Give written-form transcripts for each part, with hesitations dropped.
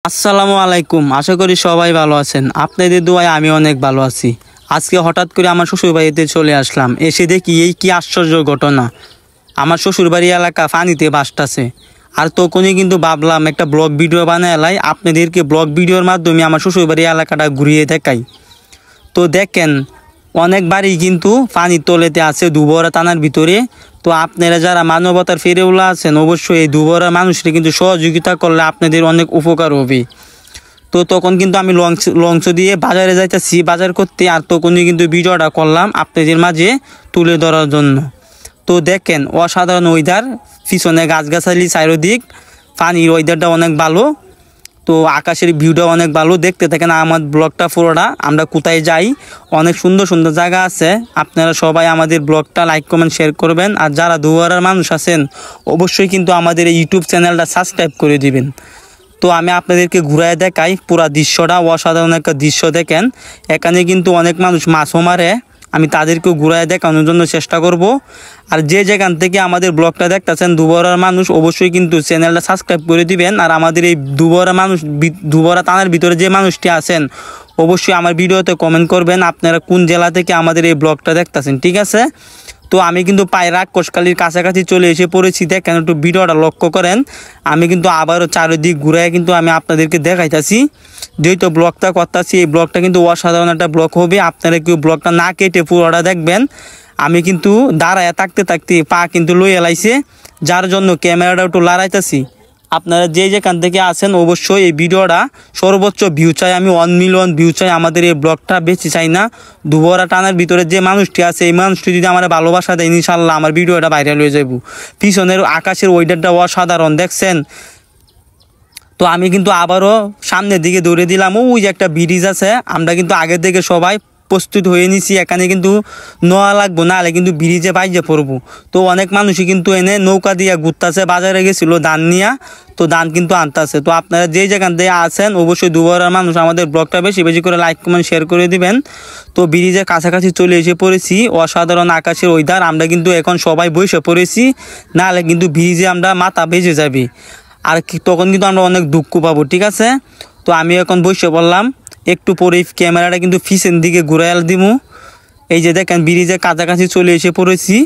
আসসালামু আলাইকুম। আশা করি সবাই ভালো আছেন। আপনাদের দোয়ায় আমি অনেক ভালো আছি। আজকে হঠাৎ করে আমার শ্বশুরবাড়িতে চলে আসলাম। এসে দেখি এই কি আশ্চর্য ঘটনা, আমার শ্বশুরবাড়ি এলাকা পানিতে ভাসতেছে। আর তখনই কিন্তু ভাবলাম একটা ব্লগ ভিডিও বানায় এলাই, আপনাদেরকে ব্লগ ভিডিওর মাধ্যমে আমার শ্বশুরবাড়ি এলাকাটা ঘুরিয়ে দেখাই। তো দেখেন অনেক বাড়ি কিন্তু পানির তলেতে আছে দুবরা থানার ভিতরে। তো আপনারা যারা মানবতার ফেরিওয়ালা আছেন অবশ্যই এই দুবরা মানুষরা কিন্তু সহযোগিতা করলে আপনাদের অনেক উপকার হবে। তো তখন কিন্তু আমি লঞ্চ দিয়ে বাজারে যাইতেছি বাজার করতে, আর তখনই কিন্তু ভিডিওটা করলাম আপনাদের মাঝে তুলে ধরার জন্য। তো দেখেন অসাধারণ ওয়েদার, পিছনে গাছগাছালি চারিদিক, পানির ওয়েদারটা অনেক ভালো। তো আকাশের ভিউটা অনেক ভালো, দেখতে থাকেন আমার ব্লগটা পুরোটা। আমরা কোথায় যাই, অনেক সুন্দর সুন্দর জায়গা আছে। আপনারা সবাই আমাদের ব্লগটা লাইক কমেন্ট শেয়ার করবেন। আর যারা দুয়ারার মানুষ আছেন অবশ্যই কিন্তু আমাদের এই ইউটিউব চ্যানেলটা সাবস্ক্রাইব করে দিবেন। তো আমি আপনাদেরকে ঘুরায় দেখাই পুরা দৃশ্যটা, অসাধারণ একটা দৃশ্য। দেখেন এখানে কিন্তু অনেক মানুষ মাছও মারে, আমি তাদেরকেও ঘুরায় দেখানোর জন্য চেষ্টা করব। আর যে যেখান থেকে আমাদের ব্লগটা দেখতেছেন দুবরার মানুষ অবশ্যই কিন্তু চ্যানেলটা সাবস্ক্রাইব করে দিবেন। আর আমাদের এই দুবরা থানার ভিতরে যে মানুষটি আছেন অবশ্যই আমার ভিডিওতে কমেন্ট করবেন আপনারা কোন জেলা থেকে আমাদের এই ব্লগটা দেখতেছেন, ঠিক আছে? তো আমি কিন্তু প্রায় রাক্ষসকালীর কাছাকাছি চলে এসে পড়েছি। দেখেন একটু ভিডিওটা লক্ষ্য করেন, আমি কিন্তু আবারও চারিদিক ঘুরে কিন্তু আমি আপনাদেরকে দেখাইতেছি। যেহেতু ব্লগটা করতেছি এই ব্লগটা কিন্তু অসাধারণ একটা ব্লগ হবে। আপনারা কেউ ব্লগটা না কেটে পুরোটা দেখবেন। আমি কিন্তু দাঁড়ায় থাকতে থাকতে পা কিন্তু লই এলাইছে, যার জন্য ক্যামেরাটা একটু লড়াইতেছি। আপনারা যে যেখান থেকে আছেন অবশ্যই এই ভিডিওটা সর্বোচ্চ ভিউ চাই, আমি 1 মিলিয়ন ভিউ চাই। আমাদের এই ব্লগটা বেশি চাই না। দুবরা টানার ভিতরে যে মানুষটি আছে এই মানুষটি যদি আমার ভালোবাসা দেয় ইনশাল্লাহ আমার ভিডিওটা ভাইরাল হয়ে যাব। পিছনের আকাশের ওয়েদারটা অসাধারণ দেখছেন। তো আমি কিন্তু আবারও সামনের দিকে দৌড়ে দিলাম। ওই যে একটা ব্রিজ আছে, আমরা কিন্তু আগের থেকে সবাই প্রস্তুত হয়ে নিছি। এখানে কিন্তু নোয়া লাগবো, না হলে কিন্তু ব্রিজে বাইজে পড়বো। তো অনেক মানুষই কিন্তু এনে নৌকা দিয়ে ঘুরতেছে, বাজারে গেছিলো ধান নিয়ে, তো ধান কিন্তু আনতেছে। তো আপনারা যেই যেখান থেকে আছেন অবশ্যই দুবরার মানুষ আমাদের ব্লগটা বেশি বেশি করে লাইক কমেন্ট শেয়ার করে দিবেন। তো ব্রিজের কাছাকাছি চলে এসে পড়েছি, অসাধারণ আকাশের ওয়েদার। আমরা কিন্তু এখন সবাই বসে পড়েছি, না হলে কিন্তু ব্রিজে আমরা মাথা বেজে যাবে। আর তখন কিন্তু আমরা অনেক দুঃখ পাবো, ঠিক আছে? তো আমি এখন বসে পড়লাম, একটু পরে ক্যামেরাটা কিন্তু পিছন দিকে ঘুরাইল দিমু। এই যে দেখেন ব্রিজের কাছাকাছি চলে এসে পড়েছি।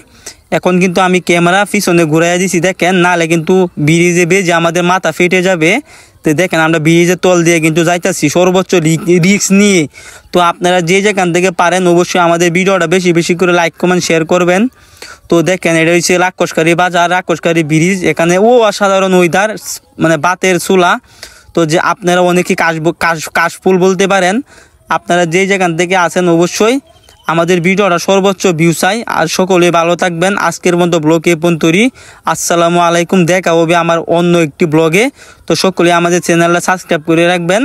এখন কিন্তু আমি ক্যামেরা পিছনে ঘুরাইয়া দিছি দেখেন, নাহলে কিন্তু ব্রিজে বেজে আমাদের মাথা ফেটে যাবে। তো দেখেন আমরা ব্রিজের তল দিয়ে কিন্তু যাইতেছি সর্বোচ্চ রিস্ক নিয়ে। তো আপনারা যে যেখান থেকে পারেন অবশ্যই আমাদের ভিডিওটা বেশি বেশি করে লাইক কমেন্ট শেয়ার করবেন। তো দেখেন এটা হচ্ছে রাক্ষসকারী বাজার, রাক্ষসকারী ব্রিজ। এখানে অসাধারণ ওয়েদার, মানে বাতের চুলা। তো যে আপনারা অনেকে কাশফুল বলতে পারেন। আপনারা যে যেখান থেকে আছেন অবশ্যই আমাদের ভিডিওটা সর্বোচ্চ ভিউ চাই। আর সকলে ভালো থাকবেন। আজকের মতো ব্লগে পন্তরি। আসসালামু আলাইকুম। দেখা হবে আমার অন্য একটি ব্লগে। তো সকলে আমাদের চ্যানেলটা সাবস্ক্রাইব করে রাখবেন।